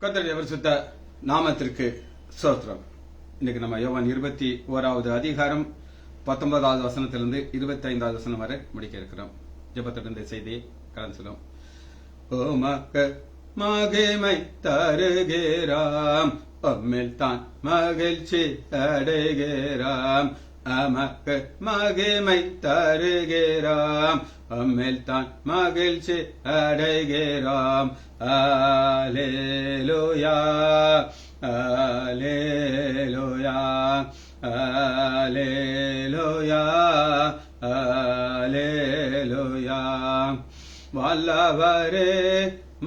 கர்த்தருடைய பரிசுத்த நாமத்திற்கு ஸ்தோத்திரம். இன்னைக்கு நம்ம யோவான் 21வது அதிகாரம் 19வது வசனத்திலிருந்து 25வது வசனம் வரை முடிக்க இருக்கிறோம். ஜெபத்துடன் இந்த செய்தியை கடந்து செல்லும். உமக்கு மகிமை தருகிறாம், உம்மில் தான் மகிழ்ச்சி அடைகிறாம். அமக்கு மகிமை தருகிறாம், உம்மில் தான் மகிழ்ச்சி அடைகிறாம். அல்லேலூயா, அல்லேலூயா, அல்லேலூயா, அல்லேலூயா. வல்லவரே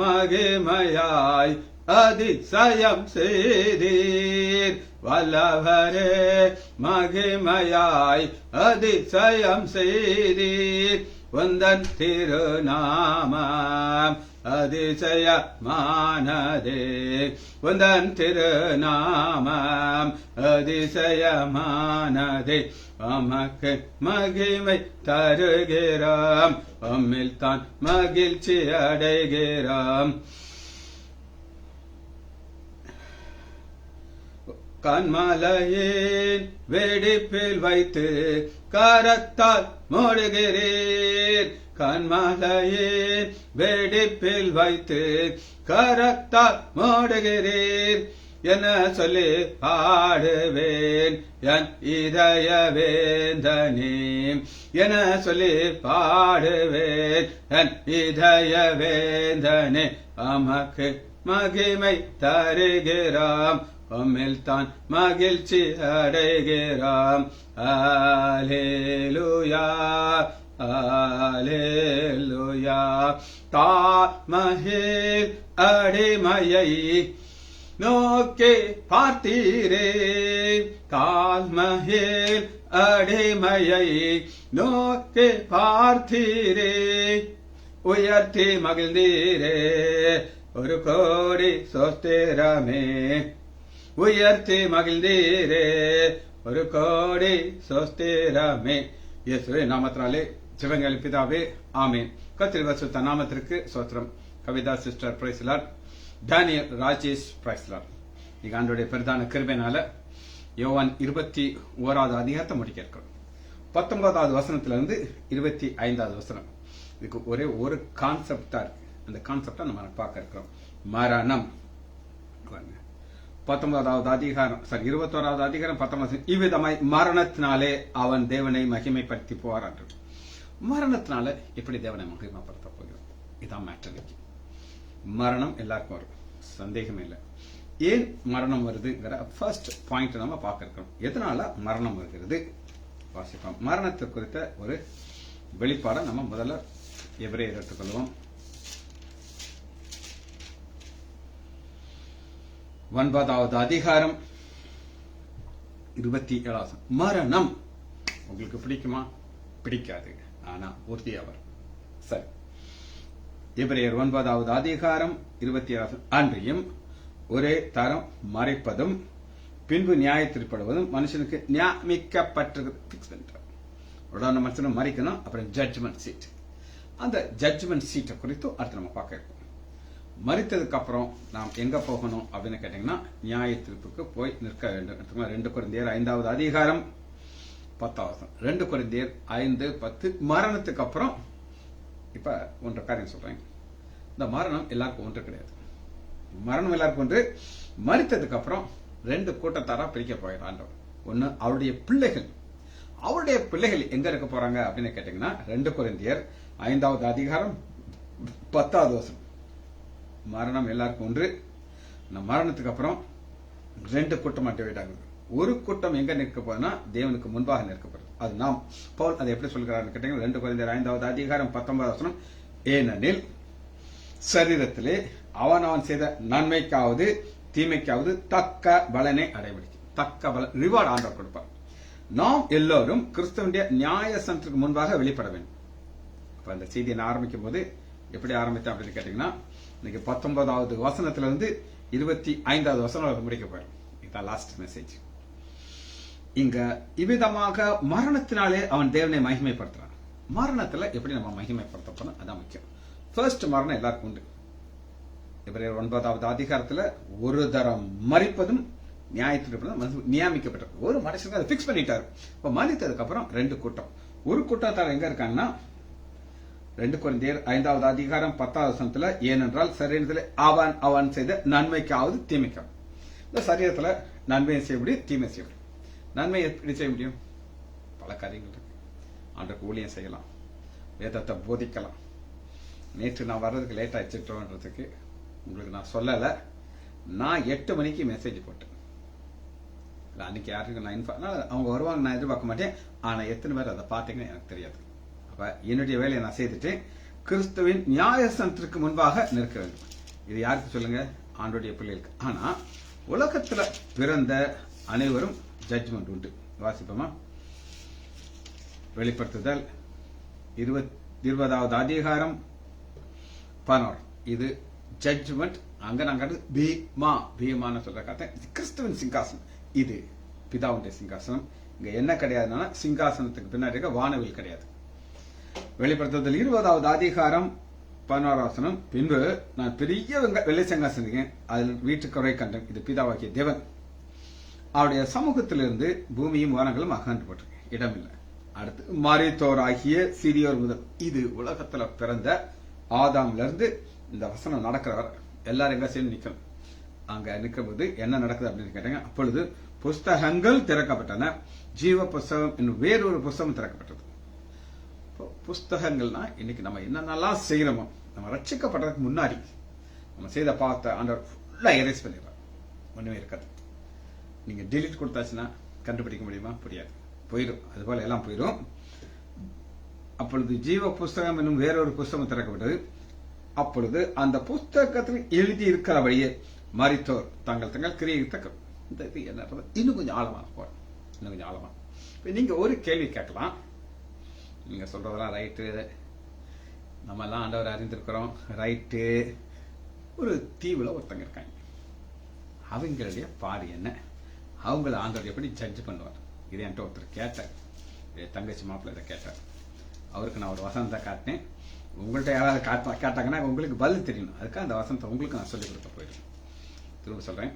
மகிமையாய் அதிசயம் செய்தீர், வல்லவரே மகிமையாய் அதிசயம் செய்தீர். உந்தன் திருநாமம் அதிசயமானதே, உந்தன் திருநாமம் அதிசயமானதே. உமக்கு மகிமை தருகிறோம், உம்மில் தான் மகிழ்ச்சி அடைகிறோம். கண்மலையின் வெடிப்பில் வைத்து கரத்தால் மூடுகிறீர், கண்மலையின் வெடிப்பில் வைத்து கரத்தால் மூடுகிறீர். என்ன சொல்லி பாடுவேன் என் இதய வேந்தனே, என சொல்லி பாடுவேன் என் இதய வேந்தனே. உமக்கு மகிமை தருகிறோம், உம்மில் தான் மகிழ்ச்சி அடைகிறோம். அல்லேலூயா, அல்லேலூயா. தாமகில் அடிமையை நோக்கி பார்த்தீரே, தாழ்மகில் அடிமையை நோக்கி பார்த்தீரே. உயர்த்தி மகிழ்ந்தீரே, ஒரு கோடி சோஸ்திரமே. உயர்த்தி மகிழ்ந்தீரே, ஒரு கோடி சோஸ்திரமே. இயேசுவின் நாமத்தினாலே ஜெபங்கள் பிதாவே, ஆமென். கர்த்தருடைய பரிசுத்த நாமத்திற்கு ஸ்தோத்திரம். Kavitha sister praise lord, Daniel Rajesh praise lord. இங்க ஆண்டவருடைய பிரதான கிருபையினால யோவான் 21வது அதிகாரத்தை முடிக்க இருக்கிறோம். 19வது வசனத்திலிருந்து 25வது வசனம். இதுக்கு ஒரே ஒரு கான்செப்ட் தான் இருக்கு. அந்த கான்செப்டை நம்ம பார்க்க இருக்கிறோம். மரணம். 19வது அதிகாரம் 21வது அதிகாரம் 19. இவ்விதமாய் மரணத்தினாலே அவன் தேவனை மகிமைப்படுத்தி போறான். மரணத்தினால எப்படி தேவனை மகிமைப்படுத்த போகிறோம், இதான் மேட்டர். மரணம் எல்லாருக்கும் வரும், சந்தேகமே இல்லை. ஏன் மரணம் வருதுங்கிற ஃபர்ஸ்ட் பாயிண்ட் நம்ம பார்க்க இருக்கிறோம். எதனால மரணம் வருகிறது வாசிப்போம். மரணத்தை குறித்த ஒரு வெளிப்பாடை நம்ம முதல்ல எபிரேயர் எடுத்துக்கொள்வோம். 9வது அதிகாரம் 27. மரணம் உங்களுக்கு பிடிக்குமா? பிடிக்காது, ஆனா உறுதியா வரும். சரி, எபிரேயர் 9வது அதிகாரம் 27. அன்றியும் ஒரே தரம் மறைப்பதும் பின்பு நியாயத்திற்படுவதும் மனுஷனுக்கு நியமிக்கப்பட்டிருக்கிறது. உடனே மனுஷனை மறிக்கணும், அப்புறம் ஜட்ஜ்மெண்ட் சீட். அந்த ஜட்ஜ்மெண்ட் சீட்டை குறித்து அடுத்து நம்ம பார்க்க இருக்கோம். மறித்ததுக்கு அப்புறம் நாம் எங்க போகணும் அப்படின்னு கேட்டீங்கன்னா நியாய தீர்ப்புக்கு போய் நிற்க வேண்டும். 2 கொரிந்தியர் 5வது அதிகாரம் 10வது. 2 கொரிந்தியர் 5:10. மரணத்துக்கு அப்புறம் இப்ப ஒன்ற காரியம் சொல்றேன். இந்த மரணம் எல்லாருக்கும் ஒன்று கிடையாது. மரணம் எல்லாருக்கும் ஒன்று. மறித்ததுக்கு அப்புறம் 2 கூட்டத்தாரா பிரிக்க போயிடறான். ஒன்னு அவருடைய பிள்ளைகள். அவருடைய பிள்ளைகள் எங்க இருக்க போறாங்க அப்படின்னு கேட்டீங்கன்னா 2 கொரிந்தியர் 5வது அதிகாரம் 10வது வசனம். மரணம் எல்லாருக்கும் ஒன்று. மரணத்துக்கு அப்புறம் 2 கூட்டமா டிவைட் ஆகுது. ஒரு கூட்டம் எங்க நிற்க போதுன்னா தேவனுக்கு முன்பாக நிற்கப்படுது. அது நாம். பவுல் அதை எப்படி சொல்கிறார்னு கேட்டீங்கன்னா 2 கொரிந்தியர் 5வது அதிகாரம் 19வது வசனம். ஏனெனில் சரீரத்திலே அவன் செய்த நன்மைக்காவது தீமைக்காவது தக்க பலனை அடைபிடிக்கும். தக்க பலன் ரிவார்டு ஆண்டவர் கொடுப்பார். நாம் எல்லோரும் கிறிஸ்துவனுடைய நியாய சனத்துக்கு முன்பாக வெளிப்பட வேண்டும். அப்ப அந்த செய்தியை நான் ஆரம்பிக்கும் போது எப்படி ஆரம்பித்தேன் அப்படின்னு கேட்டீங்கன்னா இன்னைக்கு 19வது வசனத்திலிருந்து 25வது வசனம் முடிக்க போயிடும். இதுதான் லாஸ்ட் மெசேஜ். இங்க இவ்விதமாக மரணத்தினாலே அவன் தேவனை மகிமைப்படுத்துறான். மரணத்துல எப்படி நம்ம மகிமைப்படுத்த போறோம் அதான் முக்கியம். ஃபர்ஸ்ட் மரணம் எல்லாருக்கும் உண்டு. எபிரேயர் 9வது அதிகாரத்துல ஒரு தரம் மரிப்பதும் நியாயத்திற்கு நியமிக்கப்பட்டது. ஒரு மனுஷனுக்கு அதை பிக்ஸ் பண்ணிட்டாரு. இப்ப மறித்ததுக்கு அப்புறம் 2 கூட்டம். ஒரு கூட்டத்தார் எங்க இருக்காங்கன்னா 2 கொரிந்தியர் 5வது அதிகாரம் 10வது வசனத்துல, ஏனென்றால் சரீரத்தில் அவன் அவன் செய்த நன்மைக்காவது தீமைக்காவது. இந்த சரீரத்துல நன்மையை செய்ய முடியும், தீமை செய்ய முடியும். நன்மை எப்படி செய்ய முடியும்? பல காரியங்கள் இருக்கு. ஆண்டவருக்கு ஊழியம் செய்யலாம், வேதத்தை போதிக்கலாம். நேற்று நான் வர்றதுக்கு லேட் ஆயிடுச்சுன்றதுக்கு உங்களுக்கு நான் சொல்லலை. நான் 8 மணிக்கு மெசேஜ் போட்டேன். அன்னைக்கு யாருக்கு நான் அவங்க வருவாங்க நான் எதிர்பார்க்க மாட்டேன். ஆனா எத்தனை பேர் அதை பார்த்தீங்கன்னு எனக்கு தெரியாது. அப்ப என்னுடைய வேலையை நான் செய்துட்டு கிறிஸ்துவின் நியாயஸ்தானத்திற்கு முன்பாக நிற்க வேண்டும். இது யாருக்கு சொல்லுங்க? ஆண்டோடைய பிள்ளைகளுக்கு. ஆனா உலகத்துல பிறந்த அனைவரும் ஜட்ஜ்மெண்ட் உண்டு. வாசிப்போமா? வெளிப்படுத்துதல் 20வது அதிகாரம் 11. இது ஜட்ஜ்மெண்ட். அங்க நாங்க பீமான்னு சொல்ற கதை. கிறிஸ்துவின் சிங்காசனம். இது பிதாவுடைய சிங்காசனம். இங்க என்ன கிடையாதுன்னா சிங்காசனத்துக்கு பின்னாடி இருக்க வானவில் கிடையாது. வெளிப்படுத்துதல் 20வது அதிகாரம் 11வது வசனம், பின்பு நான் பெரிய வெள்ளை சிங்காசனம் அதில் வீட்டுக்குறை கண்டேன். இது பிதாவாகிய தேவன். அவருடைய சமூகத்திலிருந்து பூமியும் வானங்களும் அகன்று போட்டிருக்கு, இடமில்லை. அடுத்து மரித்தோர் ஆகிய சிறியோர் முதல். இது உலகத்துல பிறந்த ஆதாம்ல இருந்து இந்த வசனம் நடக்கிறவர் எல்லாரும் எங்க சேர்ந்து நிக்கணும். அங்க நிற்கும்போது என்ன நடக்குது அப்படின்னு கேட்டாங்க. அப்பொழுது புஸ்தகங்கள் திறக்கப்பட்டன, ஜீவ புஸ்தகம் என்னும் வேறொரு புஸ்தகம் திறக்கப்பட்டது. புஸ்தகங்கள்னா இன்னைக்கு நம்ம என்னென்னலாம் செய்யறோமோ, நம்ம ரட்சிக்கப்பட்டதுக்கு முன்னாடி நம்ம செய்த பார்த்த ஆண்டவர் ஃபுல்லா எரேஸ் பண்ணிடுறார். ஒண்ணுமே இருக்காது. நீங்க டெலிட் கொடுத்தாச்சுன்னா கண்டுபிடிக்க முடியுமா? முடியாது, போயிடும். அது போல எல்லாம் போயிடும். அப்பொழுது ஜீவ புஸ்தகம் என்னும் வேறொரு புஸ்தகம் திறக்கப்பட்டது. அப்பொழுது அந்த புஸ்தகத்தில் எழுதி இருக்கிறபடியே மரித்தோர் தங்கள் தங்கள் கிரியை தக்க. இந்த இது என்ன இன்னும் கொஞ்சம் ஆழமா போடும். இன்னும் கொஞ்சம் ஆழமா நீங்க ஒரு கேள்வி கேட்கலாம். நீங்க சொல்றதெல்லாம் ரைட்டு, நம்ம எல்லாம் ஆண்டவர் அறிந்திருக்கிறோம், ரைட்டு. ஒரு தீவுல ஒருத்தங்க இருக்காங்க. அவங்களுடைய பாடு என்ன? அவங்கள ஆண்டவர் எப்படி ஜட்ஜ் பண்ணுவார்? இது என்கிட்ட ஒருத்தர் கேட்டார். தங்கச்சி மாப்பிள்ள இதை கேட்டார். அவருக்கு நான் ஒரு வசனத்தை காட்டினேன். உங்கள்கிட்ட யாராவது கேட்டாங்கன்னா உங்களுக்கு பதில் தெரியணும். அதுக்காக அந்த வசனத்தை உங்களுக்கு நான் சொல்லிக் கொடுக்க போயிடுறேன். திரும்ப சொல்றேன்.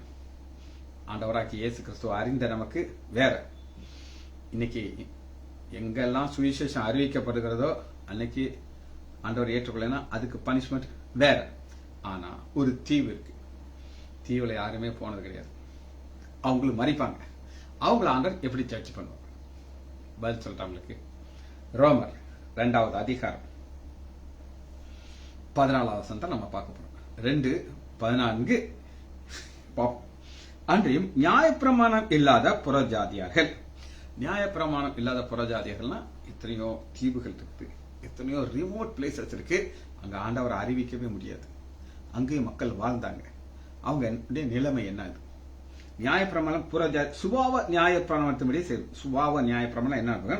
ஆண்டவராகிய இயேசு கிறிஸ்துவ அறிந்த நமக்கு வேற. இன்னைக்கு எங்கெல்லாம் சுவிசேஷம் அறிவிக்கப்படுகிறதோ அன்னைக்கு ஆண்டவர் ஏற்றுக்கொள்ளனா அதுக்கு பனிஷ்மெண்ட் வேற. ஆனா ஒரு தீவு இருக்கு. தீவுல யாருமே போனது கிடையாது. அவங்களுக்கு மறிப்பாங்க. அவங்கள ஆண்டவர் எப்படி ஜட்ஜ் பண்ணுவாங்க? பதில் சொல்றவங்களுக்கு ரோமர் 2வது அதிகாரம் 14வது வசனத்தை நம்ம பார்க்க போறோம். 2:14. அன்றையும் நியாயப்பிரமாணம் இல்லாத புறஜாதியார்கள். நியாயப்பிரமாணம் இல்லாத புறஜாதியார்கள்னா எத்தனையோ தீவுகள் இருக்குது, எத்தனையோ ரிமோட் பிளேசஸ் இருக்கு. அங்க ஆண்டவரை அறிவிக்கவே முடியாது. அங்கேயும் மக்கள் வாழ்ந்தாங்க. அவங்க நிலைமை என்ன? நியாயப்பிரமாணம் சுபாவ நியாயப்பிரமாணத்தின்படியே செய்யும். சுபாவ நியாயப்பிரமாணம் என்ன?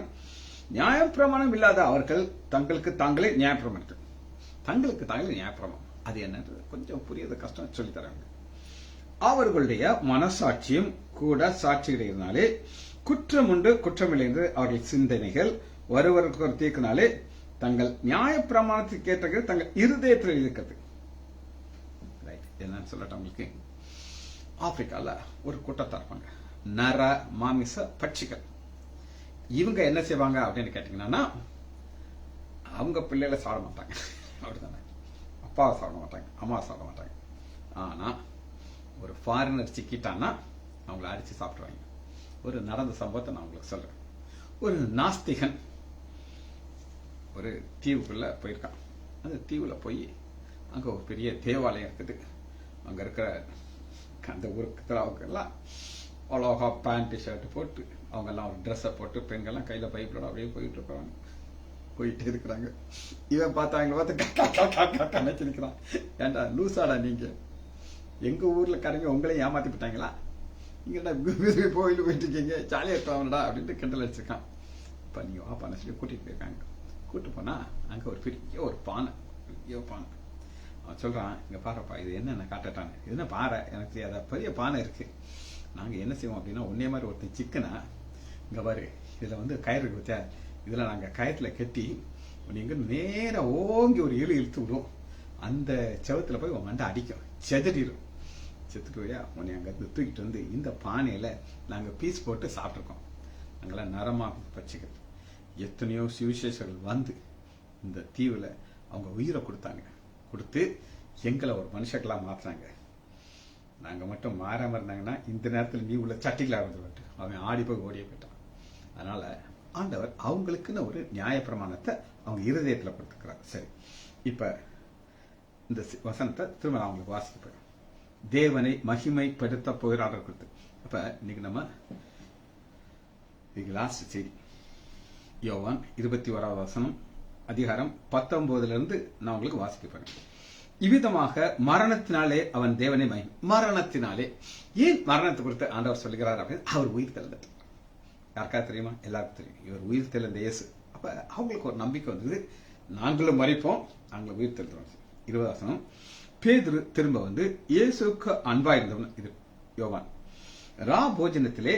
நியாயப்பிரமாணம் இல்லாத அவர்கள் தங்களுக்கு தாங்களே நியாயப்பிரமாணம், தங்களுக்கு தாங்களே நியாயப்பிரமாணம். அது என்னன்றது கொஞ்சம் புரியாத கஷ்டம் சொல்லி தராங்க. அவர்களுடைய மனசாட்சியும் கூட சாட்சிகளினாலே குற்றம் உண்டு குற்றமில்லை என்று அவர்கள் சிந்தனைகள் ஒருவருக்கு ஒரு தீர்க்கினாலே தங்கள் நியாயப்பிரமாணத்துக்கு ஏற்ற தங்கள் இருதயத்தில் இருக்கிறது. என்னன்னு சொல்லட்டும் உங்களுக்கு. ஆப்பிரிக்கால ஒரு கூட்டத்தா இருப்பாங்க, நர மாமிச பட்சிகள். இவங்க என்ன செய்வாங்க அப்படின்னு கேட்டீங்கன்னா, அவங்க பிள்ளைகளை சாட மாட்டாங்க, அப்படித்தானே. அப்பாவை சாப்பிட மாட்டாங்க, அம்மாவை சாப்பிட மாட்டாங்க. ஆனா ஒரு ஃபாரினர் சிக்கிட்டான்னா அவங்கள அடிச்சு சாப்பிடுவாங்க. ஒரு நடந்த சம்பவத்தை நான் உங்களுக்கு சொல்றேன். ஒரு நாஸ்திகன் ஒரு தீவுக்குள்ள போயிருக்கான். அந்த தீவுல போய் அங்க ஒரு பெரிய தேவாலயம் இருக்குது. அங்க இருக்கிற அந்த ஊருக்கு எல்லாம் அழகா பேண்ட் ஷர்ட் போட்டு அவங்க எல்லாம் ஒரு ட்ரெஸ்ஸை போட்டு பெண்கள்லாம் கையில பைப்பிலோட அப்படியே போயிட்டு இருப்பாங்க, போயிட்டு இருக்கிறாங்க. இவன் பார்த்தாங்க பார்த்து நினைச்சிருக்கிறான், ஏன்டா லூசாடா நீங்க, எங்க ஊர்ல காரங்க உங்களையும் ஏமாத்தி போட்டாங்களா, நீங்க கோயில் போயிட்டு இருக்கீங்க, ஜாலியா இருப்பாங்கடா அப்படின்ட்டு கிண்டல் அடிச்சிருக்கான். இப்ப நீங்க வாப்பா சொல்லி கூட்டிட்டு போயிருக்காங்க. கூட்டு போனா அங்க ஒரு பெரிய ஒரு பானை, பெரிய பானை. அவன் சொல்றான், இங்க பாருப்பா, இது என்ன காட்டட்டான்னு. இது என்ன பாறை, எனக்கு தெரியாத பெரிய பானை இருக்கு. நாங்க என்ன செய்வோம் அப்படின்னா, ஒன்னே மாதிரி ஒருத்தன் சிக்கனா இங்க பாரு, இதுல கயிறு இருக்கு, இதுல நாங்க கயத்துல கட்டி நீங்க நேர ஓங்கி ஒரு இழுத்து விடுவோம். அந்த செவத்துல போய் உன் மண்டை அடிக்கும், செத்துட்டு போயா உன்னை அங்கிருந்து தூக்கிட்டு வந்து இந்த பானையில நாங்க பீஸ் போட்டு சாப்பிட்டுருக்கோம். நாங்களாம் நரமா பச்சிக்கிறது. எத்தனையோ சுவிசேஷர்கள் வந்து இந்த தீவுல அவங்க உயிரை கொடுத்து எங்களை ஒரு மனுஷங்களா மாத்தினாங்க. நாங்க மட்டும் மாறாம இருந்தாங்கன்னா இந்த நேரத்தில் நீ உள்ள சட்டிகளா இருந்துட்டு அவன் ஆடி போய் ஓடிய போயிட்டான். அதனால ஆண்டவர் அவங்களுக்குன்னு ஒரு நியாய பிரமாணத்தை அவங்க இருதயத்துல கொடுத்துக்கிறாங்க. சரி, இப்ப இந்த வசனத்தை திரும்ப நான் அவங்களுக்கு வாசிக்க போறேன். தேவனை மகிமைப்படுத்த போகிறார்கள் கொடுத்து. அப்ப இன்னைக்கு நம்ம லாஸ்ட் செய்தி யோவான் 21வது வசனம் அதிகாரம் 19 நான் உங்களுக்கு வாசிக்க போறேன். இவ்விதமாக மரணத்தினாலே அவன் தேவனை மரணத்தினாலே ஏன் மரணத்தை குறித்து ஆண்டவர் சொல்லுகிறார் அப்படின்னு அவர் உயிர் தெழுந்தார். யாருக்கா தெரியுமா? எல்லாருக்கும் தெரியும். இவர் உயிர் தெழுந்த இயேசு. அப்ப அவங்களுக்கு ஒரு நம்பிக்கை வந்தது, நாங்களும் மறிப்போம், நாங்களும் உயிர் தெழுந்தோம். 20 வசனம் பேதுரு திரும்ப வந்து இயேசுக்கு அன்பா இருந்தவன். இது யோவான். ரா போஜனத்திலே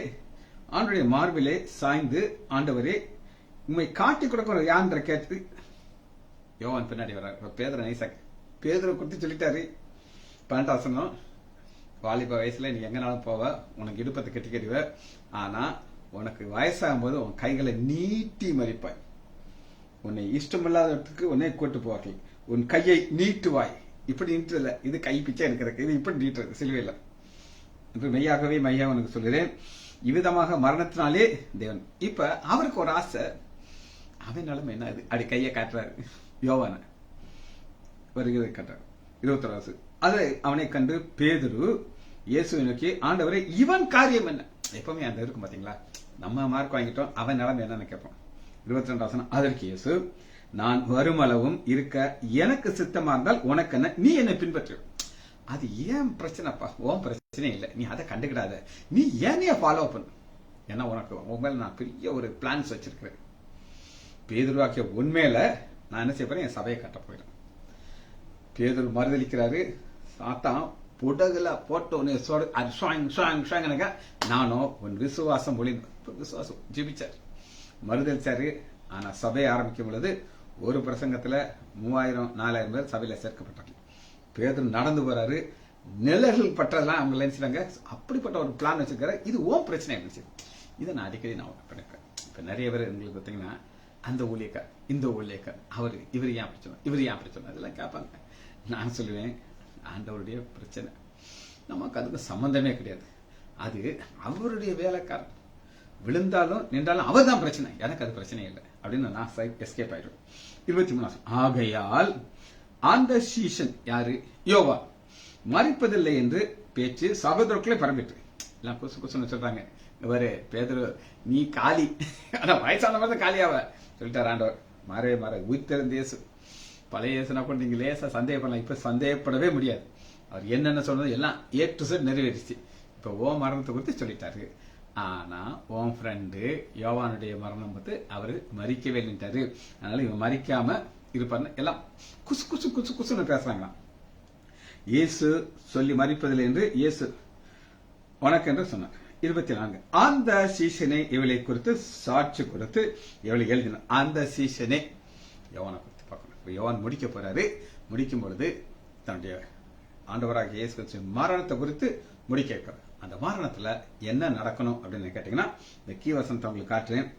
ஆண்டுடைய மார்பிலே சாய்ந்து ஆண்டவரே உண்மை காட்டி கொடுக்கிற யான்ற கேட்டு யோவான் பின்னாடி வர்றாரு. பேதுரு நைசாக பேதுரை குறித்து சொல்லிட்டாரு. 12 வசனம் வாலிப வயசுல நீ எங்கனாலும் போவ, உனக்கு இடுப்பத்தை கட்டிக்கிடுவ, ஆனா உனக்கு வயசாகும் போது உன் கைகளை நீட்டி மறிப்பாய், உன்னை இஷ்டமில்லாததுக்கு உன்னை கூட்டு போவார்கள், உன் கையை நீட்டுவாய். இப்படி நீட்டுல இது கை பிச்சை இருக்கிறது, இது இப்படி நீட்டுறது சிலுவையில் என்று மெய்யாகவே மையா உனக்கு சொல்கிறேன். இவ்விதமாக மரணத்தினாலே தேவன். இப்ப அவருக்கு ஒரு ஆசை, அவன் நிலைமை என்ன? அப்படி கையை காட்டுறாரு யோவான வருகிறதை காட்டுறாரு. 21 அதை அவனை கண்டு பேதுரு இயேசுவை நோக்கி ஆண்டவரே இவன் காரியம் என்ன? எப்பவுமே அந்த இருக்கும் பாத்தீங்களா, நம்ம மார்க் வாங்கிட்டோம், அவன் நிலைமை என்னன்னு கேட்போம். 22 அதற்கு இயேசு நான் வருமளவும் இருக்க எனக்கு சித்தமா இருந்தால் உனக்கு என்ன, நீ என்னை பின்பற்று. அது ஏன் பிரச்சனைப்பா? உன் பிரச்சனை இல்லை, நீ அதை கண்டுக்கிடாத, நீ ஏனைய ஃபாலோ பண்ணு. ஏன்னா உனக்கு உண்மையில நான் பெரிய ஒரு பிளான்ஸ் வச்சிருக்கிறேன். பேதுருவாக்கிய உண்மையில நான் என்ன செய்ய போறேன், என் சபையை கட்ட போயிடும். பேதுரு மறுதளிக்கிறாரு. சாத்தான் புடகுல போட்டு நானும் உன் விசுவாசம் விசுவாசம் ஜெபிச்சார், மறுதளிச்சாரு. ஆனா சபையை ஆரம்பிக்கும் பொழுது ஒரு பிரசங்கத்துல 3000-4000 பேர் சபையில சேர்க்கப்பட்டாங்க. பேதுரு நடந்து போறாரு, நிழல்கள் பட்டதெல்லாம் அவங்க நினைச்சாங்க. அப்படிப்பட்ட ஒரு பிளான் வச்சிருக்காரு. இது ஓம் பிரச்சனை இருந்துச்சு. இதை நான் அடிக்கடி நான் பண்ணிருக்கேன். இப்ப நிறைய பேர் உங்களுக்கு பார்த்தீங்கன்னா அந்த ஊழியக்கார் இந்த ஊழியக்கார் அவர் இவர் ஏன் அப்படி சொன்னார், இவர் ஏன் அப்படி சொன்னார், அதெல்லாம் கேட்பாங்க. நான் சொல்லுவேன், ஆண்டவருடைய பிரச்சனை நமக்கு அதுக்கு சம்பந்தமே கிடையாது. அது அவருடைய வேலைக்காரன். விழுந்தாலும் நின்றாலும் அவர் தான் பிரச்சனை, எனக்கு அது பிரச்சனை இல்லை அப்படின்னு நான் எஸ்கேப் ஆயிடும். 23 ஆகையால் அந்த சீஷன் யாரு, யோவா மறிப்பதில்லை என்று பேச்சு சகோதரர்களே பரம்பிட்டு எல்லாம் குசு குசுன்னு சொல்றாங்க. இவரு பேதுரு நீ காலி, ஆனா வயசான மாதிரி காலியாவ சொல்லிட்டார் ஆண்டவர். மாறவே உயிர் தெரிந்த இயேசு. பழைய இயேசுனா கூட நீங்க லேசா சந்தேகப்படலாம், இப்ப சந்தேகப்படவே முடியாது. அவர் என்னென்ன சொன்னது எல்லாம் A to Z நிறைவேறிச்சு. இப்ப ஓ மரணத்தை குறித்து சொல்லிட்டாரு. ஆனா உன் ஃப்ரெண்டு யோவானுடைய மரணம் பார்த்து அவரு மறிக்கவே இல்லைட்டாரு, அதனால இவன் மறிக்காம இருப்பாரு எல்லாம் குசு குசு குசு குசுன்னு பேசுறாங்களாம். இயேசு சொல்லி மறிப்பதில்லை என்று இயேசு உனக்கு என்று சொன்னார். 24 அந்த சீசனை இவளை குறித்து சாட்சி கொடுத்து இவளை எழுதினார். அந்த சீசனை யோவானை குறித்து பார்க்கணும். யோவான் முடிக்க போறாரு. முடிக்கும் பொழுது தன்னுடைய ஆண்டவராக இயேசு மரணத்தை குறித்து முடிக்க வைக்கிறார். அந்த மரணத்துல என்ன நடக்கணும் அப்படின்னு கேட்டீங்கன்னா இந்த கீவசனத்தை உங்களுக்கு காட்டுறேன்.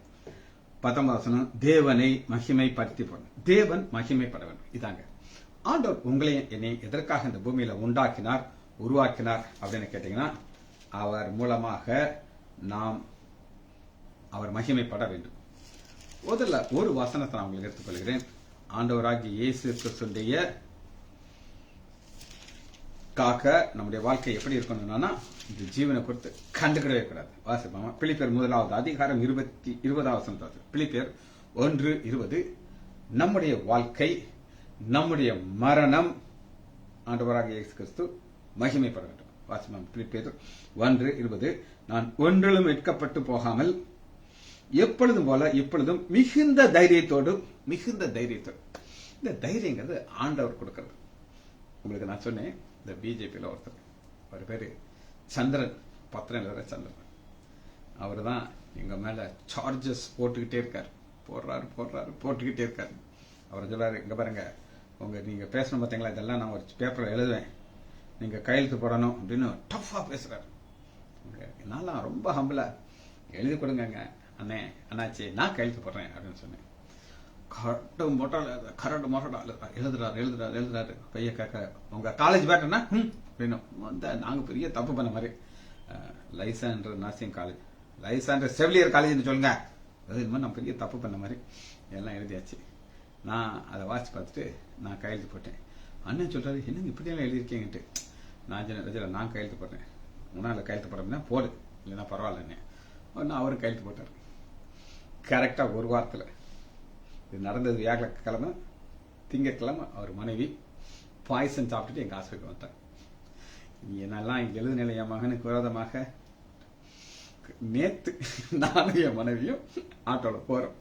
19 தேவனை மகிமைப்படுத்தி போடணும். தேவன் மகிமைப்பட வேண்டும். இதாங்க ஆண்டவர் உங்களையும் என்னை எதற்காக இந்த பூமியில உண்டாக்கினார், உருவாக்கினார் அப்படின்னு கேட்டீங்கன்னா அவர் மூலமாக நாம் அவர் மகிமைப்பட வேண்டும். முதல்ல ஒரு வசனத்தை நான் உங்களுக்கு எடுத்துக்கொள்கிறேன். ஆண்டவராகிய இயேசு கிறிஸ்துடைய காக்க நம்முடைய வாழ்க்கை எப்படி இருக்கணும்னா இந்த ஜீவனை குறித்து கண்டுக்கிடவே கூடாது. வாசிப்பாங்க. பிலிப்பியர் 1வது அதிகாரம் 20வது வசனம். பிலிப்பியர் 1:20 நம்முடைய வாழ்க்கை, நம்முடைய மரணம் ஆண்டவராகிய இயேசு கிறிஸ்து மகிமைப்பட வேண்டும். வாசிப்பாங்க. பிலிப்பியர் 1:20 நான் ஒன்றிலும் வெட்கப்பட்டு போகாமல் எப்பொழுதும் போல இப்பொழுதும் மிகுந்த தைரியத்தோடு இந்த தைரியங்கிறது ஆண்டவர் கொடுக்கிறது. உங்களுக்கு நான் சொன்னேன், இந்த பிஜேபியில் ஒருத்தர் ஒரு பேரு சந்திரன், பத்திரம் வர சந்திரன், அவர் தான் எங்க மேல சார்ஜஸ் போட்டுக்கிட்டே இருக்காரு. போட்டுக்கிட்டே இருக்காரு. அவர் சொல்றாரு, இங்க பாருங்க, நீங்க பேசணும் பார்த்தீங்களா, இதெல்லாம் நான் ஒரு பேப்பர்ல எழுதுவேன், நீங்க கையெழுத்து போடணும் அப்படின்னு டஃபா பேசுறாரு. என்னால ரொம்ப ஹம்பிளா எழுதி கொடுங்க அண்ணே, அண்ணாச்சி நான் கையெழுத்து போடுறேன் அப்படின்னு சொன்னேன். கரடு மொரடா எழுதுறாரு. கையை கேட்க உங்க காலேஜ் பேட்டர்னா அப்படின்னு நாங்க பெரிய தப்பு பண்ண மாதிரி. லைசான்ற நர்சிங் காலேஜ், லைசான்ற செவிலியர் காலேஜ்னு சொல்லுங்க, அது இந்த மாதிரி நான் பெரிய தப்பு பண்ண மாதிரி எல்லாம் எழுதியாச்சு. நான் அதை வாட்சி பார்த்துட்டு நான் கையெழுத்து போட்டேன். அண்ணன் சொல்றாரு, என்னங்க இப்படியெல்லாம் எழுதியிருக்கீங்கன்ட்டு. நான் கையெழுத்து போட்டேன். முன்னாள் கையெழுத்து போடுறேன்னா போடு, இல்லைன்னா பரவாயில்லண்ணே. ஒன்று அவரு கையெழுத்து போட்டார். கரெக்டாக ஒரு வாரத்தில். இது நடந்தது வியாழக்கிழமை. திங்கட்கிழமை அவர் மனைவி பாய்சன் சாப்பிட்டுட்டு எங்கள் ஹாஸ்பிட்டல் வந்தார். என்னெல்லாம் இங்கே எழுதுநிலை என் மகனுக்கு விரோதமாக நேத்து நானும் என் மனைவியும் ஆட்டோல போறோம்.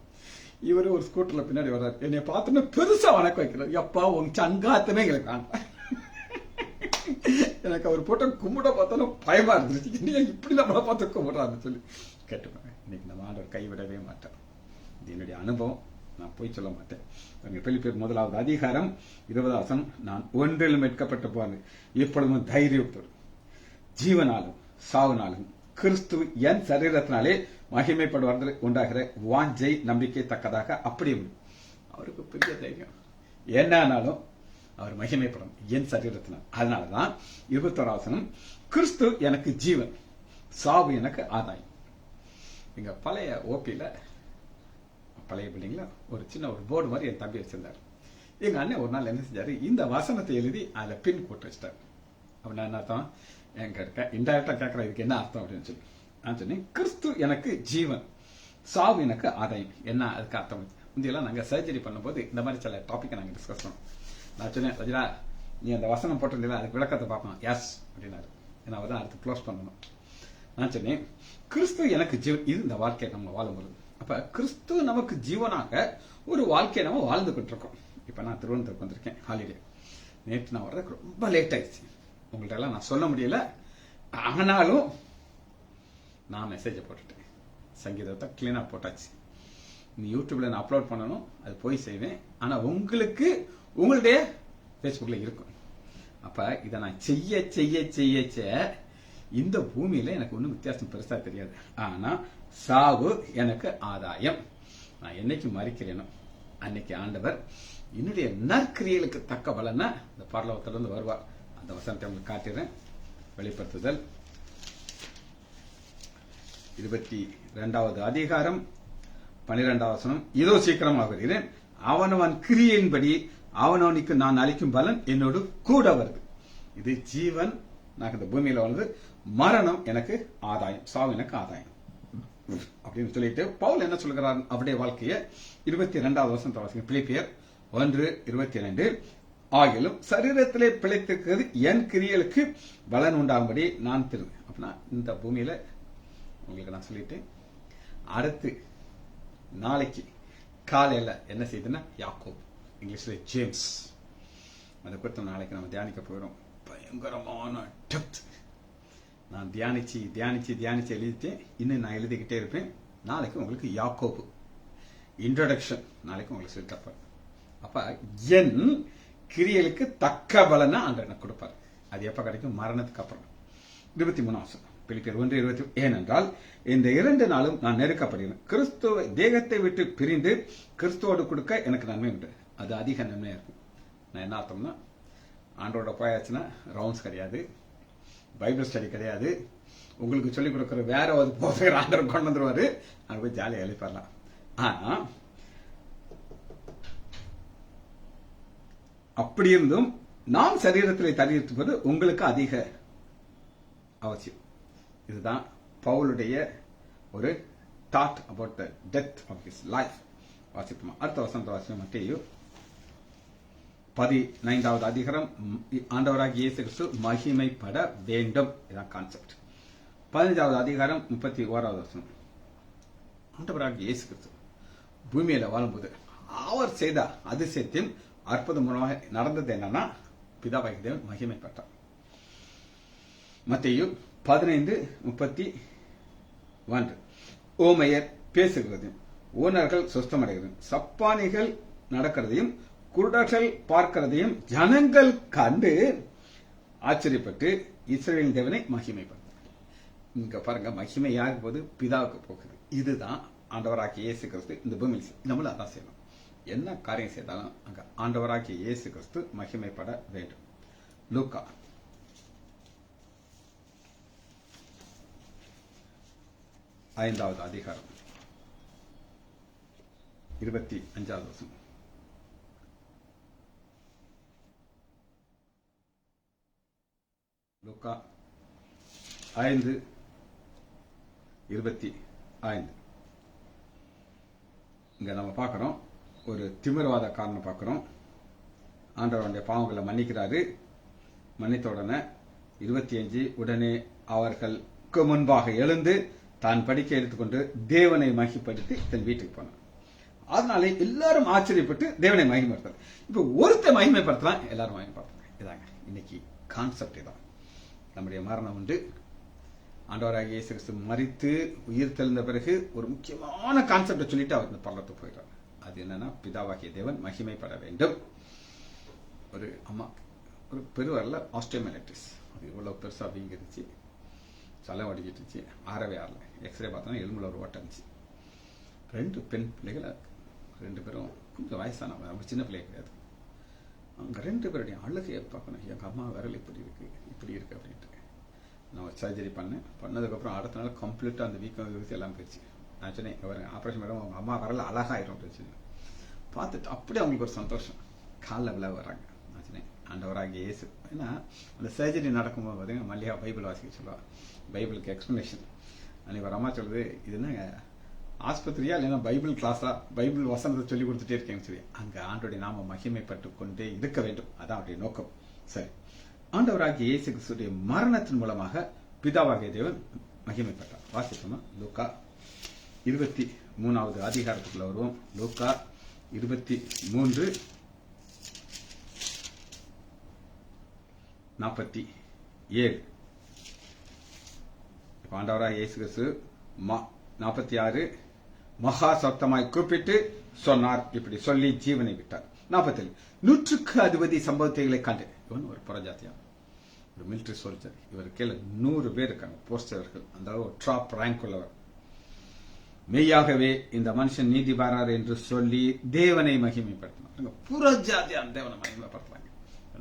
இவரு ஒரு ஸ்கூட்டர்ல பின்னாடி வர்றாரு. என்னை பார்த்தோன்னா பெருசா வணக்கம் வைக்கிறார். எப்பா உங்க சங்காத்தமே எங்களுக்கு எனக்கு அவர் போட்ட கும்பிட பார்த்தோன்னா பயமா இருந்துச்சு. நீ இப்படி நம்மளை பார்த்து கும்பிடுறாருன்னு சொல்லி கேட்டுப்பாங்க. இன்னைக்கு நம்ம ஆண்டவர் கைவிடவே மாட்டார். இது என்னுடைய அனுபவம், நான் போய் சொல்ல மாட்டேன். பிலிப்பியர் 1 அதிகாரம் 20 நான் ஒன்றிலும் மீட்கப்பட்டு போனது எப்பொழுதும் தைரியத்தோடு ஜீவனாலும் சாவுனாலும் கிறிஸ்து என் சரீரத்தினாலே மகிமைப்படுவது உண்டாகிற வாஞ்சை நம்பிக்கை தக்கதாக அப்படி அவருக்கு பெரிய தைரியம். என்னாலும் அவர் மகிமைப்படும் என் சரீரத்தினால். அதனாலதான் 21 கிறிஸ்து எனக்கு ஜீவன், சாவு எனக்கு ஆதாயம். எங்க பழைய ஓபியில, பழைய பில்டிங்ல ஒரு சின்ன ஒரு போர்டு மாதிரி என் தம்பி வச்சிருந்தாரு. எங்க அண்ணன் ஒரு நாள் என்ன செஞ்சாரு, இந்த வசனத்தை எழுதி அதுல பின் போட்டு வச்சிட்டாரு. அப்படின்னா என்ன அர்த்தம், எங்க இருக்க இன்டைரக்டா கேட்கற இதுக்கு என்ன அர்த்தம் அப்படின்னு சொல்லி நான் சொன்னேன், கிறிஸ்து எனக்கு ஜீவன், சாவு எனக்கு ஆதாயம். என்ன அதுக்கு அர்த்தம்? முந்தையெல்லாம் நாங்க சர்ஜரி பண்ணும்போது இந்த மாதிரி சில டாபிக் நாங்க டிஸ்கஸ் பண்ணோம். நான் சொன்னேன், ரஜினா நீ அந்த வசனம் போட்டிருந்தீங்களா, அதுக்கு விளக்கத்தை பார்ப்போம். எஸ் அப்படின்னாரு. ஏன்னா அவதான் அடுத்து க்ளோஸ் பண்ணணும். நான் சொன்னேன், கிறிஸ்து எனக்கு ஜீவன், இது இந்த வாழ்க்கையை நம்ம வாழும்போது. அப்ப கிறிஸ்து நமக்கு ஜீவனாக ஒரு வாழ்க்கையை நம்ம வாழ்ந்துகிட்டு இருக்கோம். இப்ப நான் திருவனந்தபுரம் வந்திருக்கேன் ஹாலிடே. நேற்று நான் வர்றதுக்கு ரொம்ப லேட் ஆயிடுச்சு. உங்கள்ட்ட எல்லாம் நான் சொல்ல முடியல. ஆனாலும் நான் மெசேஜை போட்டுட்டேன், சங்கீதத்தை கிளீனா போட்டாச்சு. நீ யூடியூப்ல நான் அப்லோட் பண்ணணும், அது போய் செய்வேன். ஆனா உங்களுக்கு உங்களுடைய பேஸ்புக்ல இருக்கும். அப்ப இதை நான் செய்ய செய்ய செய்ய இந்த பூமியில எனக்கு ஒன்றும் வித்தியாசம் பெருசா தெரியாது. ஆனா சாவு எனக்கு ஆதாயம். நான் என்னைக்கு மறிக்கிறேனோ அன்னைக்கு ஆண்டவர் என்னுடைய நற்கிரியலுக்கு தக்க பலனா இந்த பரலோகத்திலிருந்து வருவார். அந்த வசனத்தை உங்களுக்கு காட்டுறேன். வெளிப்படுத்துதல் 22 அதிகாரம் 12 இதோ சீக்கிரமாக வருகிறேன், அவனவன் கிரியையின்படி அவனவனுக்கு நான் அளிக்கும் பலன் என்னோடு கூட வருது. இது ஜீவன், நான் இந்த பூமியில வந்து மரணம் எனக்கு ஆதாயம், சாவு எனக்கு ஆதாயம் அப்படின்னு சொல்லிட்டு பவுல் என்ன சொல்கிறார் அவருடைய வாழ்க்கையை 22 வாசிங்க. பிலிப்பியர் 1:22 ஆகிலும் சரீரத்திலே பிழைத்திருக்கிறது என் கிரியலுக்கு பலன் உண்டாகும்படி நான் திரும்புவேன். அப்படின்னா இந்த பூமியில உங்களுக்கு நான் சொல்லிட்டேன். அடுத்து நாளைக்கு காலையில என்ன செய்யுதுன்னா யாக்கோப், இங்கிலீஷ்ல ஜேம்ஸ், அதை குறித்து நாளைக்கு நம்ம தியானிக்க போயிடும். பயங்கரமான டெப்த். நான் தியானிச்சு தியானிச்சு தியானிச்சு எழுதிட்டேன். இன்னும் நான் எழுதிக்கிட்டே இருப்பேன். நாளைக்கு உங்களுக்கு யாக்கோபு இன்ட்ரோடக்ஷன் நாளைக்கு உங்களுக்கு சொல்லிட்டப்ப. அப்ப என் கிரியலுக்கு தக்க பலனா ஆண்டவர் எனக்கு கொடுப்பார். அது எப்ப கிடைக்கும்? மரணத்துக்கு அப்புறம். 23 பிலிப்பியர் 1:20 ஏனென்றால் இந்த 2 நாளும் நான் நெருக்கப்படுகிறேன். கிறிஸ்துவ தேகத்தை விட்டு பிரிந்து கிறிஸ்துவோடு கொடுக்க எனக்கு நன்மை உண்டு. அது அதிக நன்மையா இருக்கும். நான் என்ன அர்த்தம்னா, ஆண்டோட போயாச்சுன்னா ரவுண்ட்ஸ் கிடையாது, பைபிள் ஸ்டடி கிடையாது, உங்களுக்கு சொல்லிக் கொடுக்கிற வேற ஒரு போதகர் ஆண்டவர் கொண்டு வந்துருவாரு, அங்க போய் ஜாலியாக எழுப்பலாம். ஆனா அப்படி இருந்தும் நாம் சரீரத்தில் தரியிருப்பது உங்களுக்கு அதிக அவசியம். இதுதான் பவுலுடைய ஒரு thought about the death of his life. வாசிப்போமா? அடுத்த வசனத்தை வாசிப்போம். மத்தேயு 15 அதிகாரம் ஆண்டவராகிய இயேசு கிறிஸ்து மகிமைப்பட வேண்டும். இதான் கான்செப்ட். 15 அதிகாரம் 31 வசனம். ஆண்டவராகிய இயேசு கிறிஸ்து பூமியில வாழும்போது அவர் செய்த அதிசயத்தையும் அற்புதம் மூலமாக நடந்தது என்னன்னா, பிதாவாகிய தேவன் மகிமைப்பட்டார். மத்தேயு 15:31 ஓமையர் பேசுகிறதையும் ஊனர்கள் சுஸ்தமடைகிறதையும் சப்பானிகள் நடக்கிறதையும் குருடர்கள் பார்க்கிறதையும் ஜனங்கள் கண்டு ஆச்சரியப்பட்டு இஸ்ரவேலின் தேவனை மகிமைப்படுத்த. இங்க பாருங்க, மகிமை யாருக்கு போகுது? பிதாவுக்கு போகுது. இதுதான் ஆண்டவராகிய இயேசு கிறிஸ்து இந்த பூமியில் நம்மள அதான் செய்யணும். என்ன காரியம் செய்தாலும் அங்க ஆண்டவராகிய இயேசு கிறிஸ்து மகிமைப்பட வேண்டும். லூக்கா 5வது அதிகாரம் 25வது வசனம். லூக்கா 5:25. இங்க நம்ம பார்க்கிறோம், ஒரு திமிர்வாத காரனை பார்க்கிறோம். ஆண்டவருடைய பாவங்களை மன்னிக்கிறாரு. மன்னித்த உடனே 25, உடனே அவர்களுக்கு முன்பாக எழுந்து தான் படிக்க எடுத்துக்கொண்டு தேவனை மகிமைப்படுத்தி தன் வீட்டுக்கு போனார். அதனாலே எல்லாரும் ஆச்சரியப்பட்டு தேவனை மகிமைப்படுத்தார். இப்ப ஒருத்தர் மகிமைப்படுத்தலாம், எல்லாரும் மகிமைப்படுத்தலாம். இதாங்க இன்னைக்கு கான்செப்ட். இதான் நம்முடைய மரணம் உண்டு. ஆண்டவராகிய இயேசு கிறிஸ்து மரித்து உயிர் தெழுந்த பிறகு ஒரு முக்கியமான கான்செப்டை சொல்லிட்டு அவர் இந்த பரலோகத்துக்கு போயிடுறார். அது என்னன்னா, பிதாவாகிய தேவன் மகிமைப்பட வேண்டும். ஒரு அம்மா ஒரு பெருவரில் ஆஸ்டியோமைலைட்டிஸ், அது இவ்வளவு பெருசா வீங்கிருச்சு, சலம் வடிக்கிட்டுச்சு, ஆறவே ஆறல. எக்ஸ்ரே பார்த்தோன்னா எலும்புல ஒரு ஓட்டம் இருந்துச்சு. 2 பெண் பிள்ளைகள், 2 பேரும் கொஞ்சம் வயசானவங்க, அவங்க சின்ன பிள்ளை கிடையாது. அவங்க 2 பேருடைய அழுகையை பார்க்கணும். எங்கள் அம்மா விரல் இப்படி இருக்கு அப்படின்ட்டு நான் ஒரு சர்ஜரி பண்ணதுக்கப்புறம் அடுத்த நாள் கம்ப்ளீட்டாக அந்த வீக்கம் எல்லாம் போயிடுச்சு. நான் சொன்னேன், ஆப்ரேஷன் மேடம் அவங்க அம்மா வரல அழகாயிரும் அப்படின்னு பார்த்துட்டு அப்படியே அவங்களுக்கு ஒரு சந்தோஷம். காலில் விழா வராங்க. நான் சொன்னேன், ஆண்டவராகிய இயேசு. ஏன்னா அந்த சர்ஜரி நடக்கும்போது பார்த்தீங்கன்னா மல்லிகா பைபிள் வாசிக்க சொல்லுவா. பைபிளுக்கு எக்ஸ்பிளனேஷன் அன்னைக்கு ஒரு அம்மா சொல்லுது, இது என்ன ஆஸ்பத்திரியா இல்லைன்னா பைபிள் கிளாஸா, பைபிள் வசனத்தை சொல்லி கொடுத்துட்டே இருக்கேன்னு சொல்லி. அங்கே ஆண்டோடைய நாம மகிமைப்பட்டு கொண்டே இருக்க வேண்டும். அதான் அவருடைய நோக்கம். சரி, ஆண்டவராகிய இயேசு கிறிஸ்துவின் மரணத்தின் மூலமாக பிதாவாகிய தேவன் மகிமைப்பட்டார். வாசிக்கணும். லூக்கா 23வது அதிகாரத்துக்குள்ள வருவோம். லூக்கா 23:47. ஆண்டவராகிய இயேசு கிறிஸ்து 46 மகா சத்தமாய் கூப்பிட்டு சொன்னார். இப்படி சொல்லி ஜீவனை விட்டார். 47 100க்கு அதிபதி சம்பவத்தைகளை கண்டு. இவன் ஒரு புறஜாத்தியா, ஒரு மிலிட்டரி சோல்ஜர். இவர் கீழே 100 பேர் இருக்காங்க, போஸ்டர்கள். அந்த அளவு டாப் ரேங்க் உள்ளவர். மெய்யாகவே இந்த மனுஷன் நீதிபாரர் என்று சொல்லி தேவனை மகிமைப்படுத்தினார். புறஜாத்தியான் தேவனை மகிமைப்படுத்துறாங்க.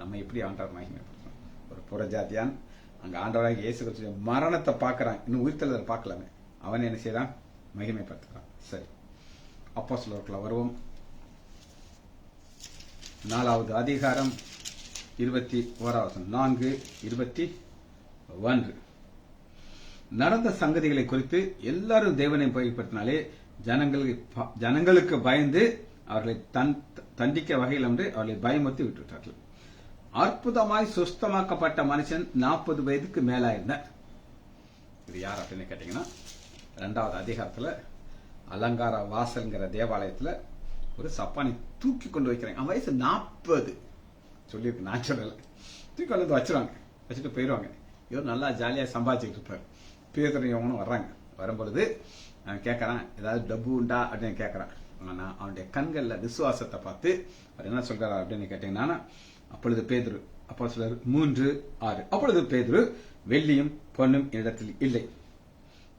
நம்ம எப்படி ஆண்டவர் மகிமைப்படுத்துறோம்? ஒரு புறஜாத்தியான் அங்க ஆண்டவராக இயேசு கிறிஸ்துவின் மரணத்தை பார்க்கறான், இன்னும் உயிர்த்தெழுதலை பார்க்கலாமே. அவன் என்ன செய்யறான்? மகிமைப்படுத்துறான். சரி, அப்போஸ்தலருக்குள்ள வருவோம். 4வது அதிகாரம் 21 4:21. நடந்த சங்கதிகளை குறித்து எல்லாரும் தேவனை பயன்படுத்தினாலே ஜனங்களுக்கு பயந்து அவர்களை தண்டிக்க வகையில் என்று அவர்களை பயமுறுத்தி விட்டுவிட்டார்கள். அற்புதமாய் சுஸ்தமாக்கப்பட்ட மனுஷன் 40 வயதுக்கு மேலாயிருந்தார். இது யார் அப்படின்னு கேட்டீங்கன்னா, 2வது அதிகாரத்துல அலங்கார வாசல்ங்கிற தேவாலயத்துல ஒரு சப்பானி தூக்கி கொண்டு வைக்கிறாங்க. அவன் வயசு 40 சொல்லியிருக்கு. நான் சொல்லல, தூக்கி கொண்டு வச்சிருவாங்க, வச்சுட்டு போயிடுவாங்க. இவர் நல்லா ஜாலியா சம்பாதிச்சுட்டு இருப்பாரு. பேதரையவனும் வர்றாங்க. வரும்பொழுது அவன் கேட்கறான், ஏதாவது டப்பு உண்டா அப்படின்னு கேட்கறான். ஆனா அவனுடைய கண்கள்ல விசுவாசத்தை பார்த்து அவர் என்ன சொல்றாரு அப்படின்னு கேட்டீங்கன்னா, அப்பொழுது பேதுரு, அப்போஸ்தலர் 3:6, அப்பொழுது பேதுரு, வெள்ளியும் பொன்னும் இடத்தில் இல்லை.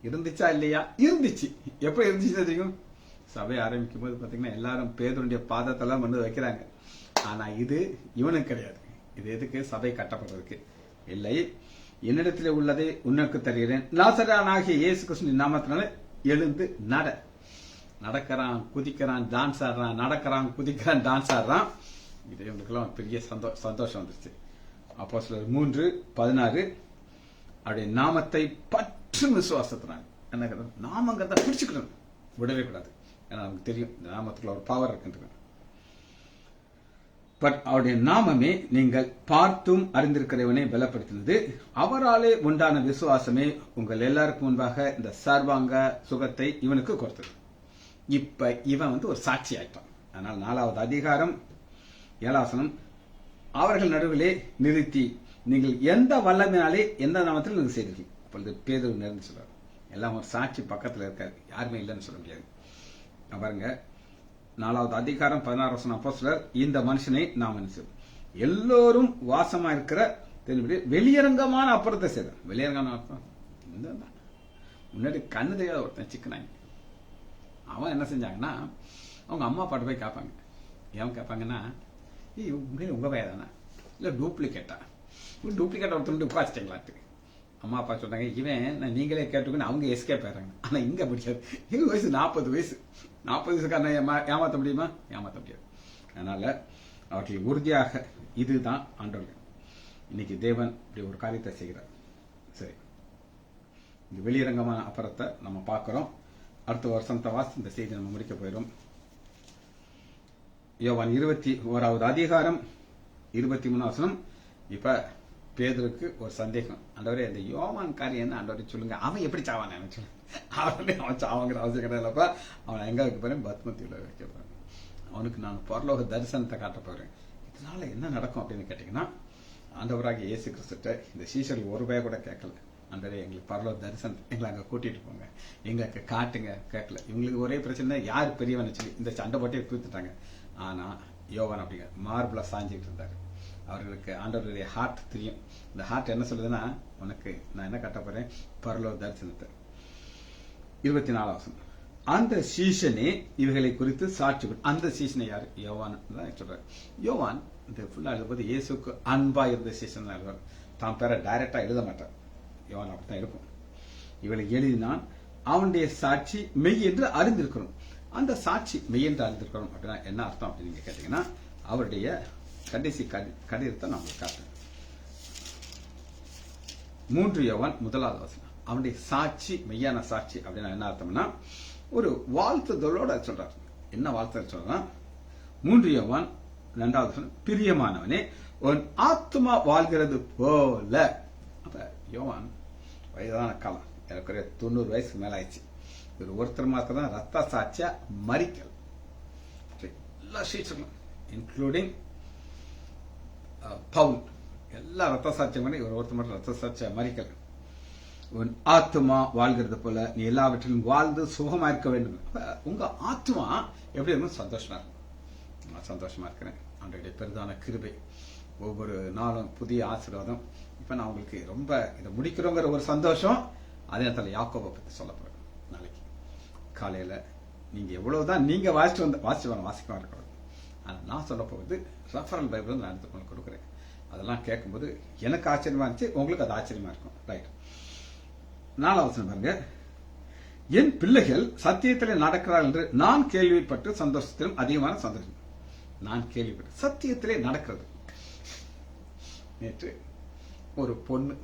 இருந்துச்சா இல்லையா? இருந்துச்சு. எப்ப இருந்துச்சு தெரியும்? சபை ஆரம்பிக்கும் போது பாத்தீங்கன்னா எல்லாரும் பேதுருடைய பாதத்தெல்லாம் வந்து வைக்கிறாங்க. ஆனா இது இவனுக்கு கிடையாது. இது எதுக்கு? சபை கட்டப்படுறதுக்கு இல்லை. என்னிடத்தில் உள்ளதை உனக்கு தருகிறேன், நாசரேயனாகிய இயேசு கிறிஸ்துவின் நாமத்தினால எழுந்து நடக்கிறான், குதிக்கிறான், டான்ஸ் ஆடுறான், நடக்கிறான், குதிக்கிறான், டான்ஸ் ஆடுறான். இது இவங்களுக்கெல்லாம் பெரிய சந்தோஷம் வந்துருச்சு. அப்போஸ்தலர் 3:16, அவருடைய நாமத்தை பற்றும் விசுவாசத்தினாங்க. என்ன நாமங்கிறத பிடிச்சுக்கணும், விடவே கூடாது. ஏன்னா நமக்கு தெரியும் இந்த நாமத்துக்குள்ள ஒரு பவர் இருக்குன்றது. பட் அவருடைய நாமமே நீங்கள் பார்த்தும் அறிந்திருக்கிறவனை பலப்படுத்தினது. அவராலே உண்டான விசுவாசமே உங்கள் எல்லாருக்கும் முன்பாக இந்த சர்வாங்க சுகத்தை இவனுக்கு கொடுத்தது. இப்ப இவன் வந்து ஒரு சாட்சி ஆயிட்டான். அதனால் 4வது அதிகாரம் 7 அவர்கள் நடுவிலே நிறுத்தி நீங்கள் எந்த வல்லமையினாலே எந்த நாமத்தில் நீங்கள் செய்தீர்கள். அப்பொழுது பேதுரு நேர்ந்து சொல்றார். எல்லாம் ஒரு சாட்சி பக்கத்தில் இருக்காரு, யாருமே இல்லைன்னு சொல்ல முடியாது. பாருங்க, 4வது அதிகாரம் 16 அப்போஸ்தலர், இந்த மனுஷனை நாம் எல்லோரும் வாசமா இருக்கிற வெளியரங்கமான அப்புறத்தை செய்தான். வெளியரங்கமான அப்புறம் முன்னாடி கண்ணு தெரியாத ஒருத்தன் சிக்கனாங்க. அவன் என்ன செஞ்சாங்கன்னா, அவங்க அம்மா அப்பாட்ட போய் கேட்பாங்க. ஏன் கேட்பாங்கன்னா, உங்க பையன் தானே, இல்லை டூப்ளிகேட்டா, ஒருத்தர் உட்காச்சிட்டீங்களாட்டு. அம்மா அப்பா சொன்னாங்க, இவன் நீங்களே கேட்டுக்கணும். அவங்க எஸ்கேப் ஆயிடுறாங்க. ஆனா இங்க முடியாது. எங்க வயசு 40 வயசு. 40 வயசுக்காரன் ஏமாத்த முடியுமா? ஏமாத்த முடியாது. அதனால அவர்கள் உறுதியாக இதுதான் ஆண்டவர்கள். இன்னைக்கு தேவன் இப்படி ஒரு காரியத்தை செய்கிறார். சரி, இந்த வெளியரங்கமான அப்புறத்தை நம்ம பார்க்கிறோம். அடுத்த வருஷம் வாசி இந்த செய்தி நம்ம முடிக்க போயிடும். யோவான் 21வது அதிகாரம் 23 இப்ப பேதுருக்கு ஒரு சந்தேகம். ஆண்டவரே, இந்த யோவான் காரியம் என்ன ஆண்டவரே சொல்லுங்க, அவன் எப்படி சாவான் எனக்கு சொல்லுங்க. அவன் சாவாங்கிற அவசியம் கிடையாதுப்பா. அவன் எங்க வைக்க போறேன்? பத்மத்தியில வைக்க போறேன். அவனுக்கு நான் பரலோக தரிசனத்தை காட்ட போறேன். இதனால என்ன நடக்கும் அப்படின்னு கேட்டீங்கன்னா, ஆண்டவராகிய இயேசு கிறிஸ்துட்ட இந்த சீஷர்கள் ஒரு ரூபாய் கூட கேட்கல. ஆண்டவரே, எங்களுக்கு பரலோக தரிசனம் எங்களை அங்க கூட்டிட்டு போங்க, எங்களுக்கு காட்டுங்க. கேட்கல. இவங்களுக்கு ஒரே பிரச்சனை, யார் பெரியவன் சொல்லி இந்த சண்டை போட்டே தூத்துட்டாங்க. ஆனா யோவான் அப்படிங்க மார்பிளா சாஞ்சிட்டு இருந்தாரு. அவர்களுக்கு ஆண்டவருடைய ஹார்ட் தெரியும். இந்த ஹார்ட் என்ன சொல்லுதுன்னா, உனக்கு நான் என்ன கட்ட போறேன்? பரலோக தரிசனத்தை. 24 அந்த சீசனே இவைகளை குறித்து சாட்சி. அந்த சீசனை யாரு? யோவான் தான் சொல்றாரு. யோவான் இந்த ஃபுல்லா எழுதும்போது இயேசுக்கு அன்பா இருந்த சீசன் எழுதுவார். தான் பேரை டைரக்டா எழுத மாட்டார். யோவான் அப்படித்தான் இருக்கும். இவளை எழுதினான், அவனுடைய சாட்சி மெய் என்று அறிந்திருக்கிறோம். அந்த சாட்சி மெய் என்று அறிந்திருக்கிறோம் அப்படின்னா என்ன அர்த்தம் அப்படின்னு நீங்க கேட்டீங்கன்னா, அவருடைய கடைசி கடிதத்தை நான் உங்களுக்கு காட்டுறேன். 3 யோவான் 1 அவனுடைய சாட்சி மெய்யான சாட்சி அப்படின்னா என்ன அர்த்தம்னா, ஒரு வாழ்த்துதலோட சொல்றார். என்ன வாழ்த்து சொல்றா? 3 யோவான் 2 பிரியமானவனே, உன் ஆத்மா வாழ்கிறது போல. அப்ப யோவான் வயதான காலம், எனக்கு 90 வயசுக்கு மேல ஆயிடுச்சு. ஒருத்தர் மாத்திரம் தான் ரத்த சாட்சியா மரிக்கல். எல்லா சீச்சர்களும் இன்க்ளூடிங் பவுல் எல்லா ரத்த சாட்சியம் பண்ணி ஒருத்தர் மட்டும் ரத்த சாட்சியா மரிக்கல். உன் ஆத்மா வாழ்கிறது போல நீ எல்லாவற்றிலும் வாழ்ந்து சுகமா இருக்க வேண்டும். உங்க ஆத்மா எப்படி இருக்கும்? சந்தோஷமா இருக்கும். நான் சந்தோஷமா இருக்கிறேன். அன்றைய பெரிதான கிருபை, ஒவ்வொரு நாளும் புதிய ஆசீர்வாதம். இப்ப நான் உங்களுக்கு ரொம்ப இதை முடிக்கிறோங்கிற ஒரு சந்தோஷம். அதே நேரத்தில் யாக்கோபை பத்தி சொல்ல போறேன். நாளைக்கு காலையில நீங்க எவ்வளவுதான் நீங்க வாசிக்க இருக்கக்கூடாது. நான் சொல்ல போகுது ரெஃபரல் பைபிள் நான் எடுத்து கொண்டு கொடுக்குறேன். அதெல்லாம் கேட்கும்போது எனக்கு ஆச்சரியமா இருந்துச்சு, உங்களுக்கு அது ஆச்சரியமா இருக்கும். ரைட். 4 பாருங்க. என் பிள்ளைகள் சத்தியத்தில் நடக்கிறார்கள் என்று நான் கேள்விப்பட்டு சந்தோஷத்திலும் அதிகமான சந்தோஷம். நான் கேள்விப்பட்டு சத்தியத்திலே நடக்கிறது. நேற்று ஒரு பொண்ணு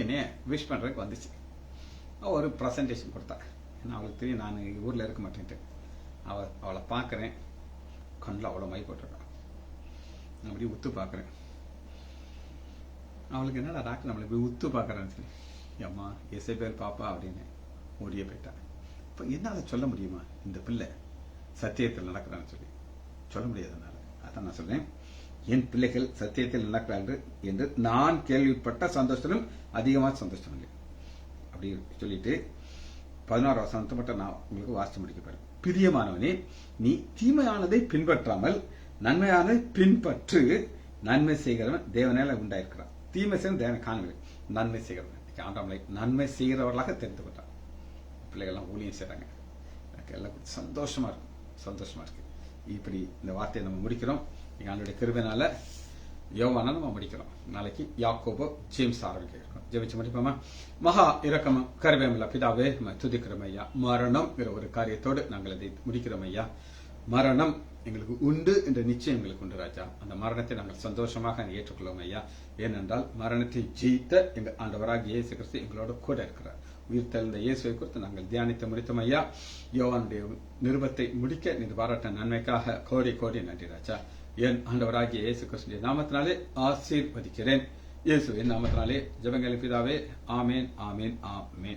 என்னைய விஷ் பண்றதுக்கு வந்துச்சு. ஒரு பிரசன்டேஷன் கொடுத்தா. அவளுக்கு தெரியும் நான் ஊர்ல இருக்க மாட்டேன்ட்டு. அவளை பார்க்கறேன், கண்ணில் அவ்வளோ மை போட்டிருக்கான். அப்படி உத்து பார்க்குறேன். அவளுக்கு என்னடா டாக்டர் நம்மளை இப்படி உத்து பார்க்குறான்னு சொல்லி, அம்மா எஸ்ஐ பேர் பாப்பா அப்படின்னு ஓடியே போயிட்டான். இப்போ என்னால் சொல்ல முடியுமா இந்த பிள்ளை சத்தியத்தில் நடக்கிறான்னு சொல்லி? சொல்ல முடியாதனால அதான் நான் சொல்றேன், என் பிள்ளைகள் சத்தியத்தில் நடக்கிறார்கள் என்று நான் கேள்விப்பட்ட சந்தோஷத்திலும் அதிகமாக சந்தோஷம் இல்லை அப்படி சொல்லிட்டு 16 மட்டும் நான் உங்களுக்கு வாசிச்சு முடிக்க போறேன். பிரியமானவனே, நீ தீமையானதை பின்பற்றாமல் நன்மையானதை பின்பற்று. நன்மை செய்கிறவன் தேவனால உண்டாயிருக்கிறான். தீமை செய்ய தேவனை காணவில்லை, நன்மை செய்கிறவன் ஆண்டாமலை நன்மை செய்கிறவர்களாக தெரிந்து கொண்டான். பிள்ளைகள்லாம் ஊழியம் செய்றாங்க. எனக்கு எல்லாம் சந்தோஷமா இருக்கு. இப்படி இந்த வார்த்தையை நம்ம முடிக்கிறோம். எங்களுடைய கிருபையினால யோவானை நம்ம முடிக்கிறோம். நாளைக்கு யாக்கோபு ஜேம்ஸ் ஆரம்பிக்கிறோம். ஜெபிச்சு முடிப்போமா? மகா இரக்கமும் கருவேமில்ல பிதாவே, துதிக்கிறோம் ஐயா. மரணம் ஒரு காரியத்தோடு நாங்கள் அதை முடிக்கிறோம் ஐயா. மரணம் எங்களுக்கு உண்டு என்ற நிச்சயம் எங்களுக்கு உண்டு ராஜா. அந்த மரணத்தை நாங்கள் சந்தோஷமாக ஏற்றுக்கொள்வோம் ஐயா. ஏனென்றால் மரணத்தை ஜெயித்த எங்கள் ஆண்டவராக இயேசு கிறிஸ்து எங்களோட கூட இருக்கிறார். உயிர் தெழுந்த இயேசுவை குறித்து நாங்கள் தியானித்து முடித்தோம் ஐயா. யோவானுடைய நிருபத்தை முடிக்க நீர் பாராட்ட நன்மைக்காக கோடி நன்றி ராஜா. என் ஆண்டவராகிய இயேசு கிறிஸ்துவின் நாமத்தினாலே ஆசீர்வதிக்கிறேன். இயேசுவின் நாமத்தினாலே ஜெபங்கள் பிதாவே. ஆமேன்.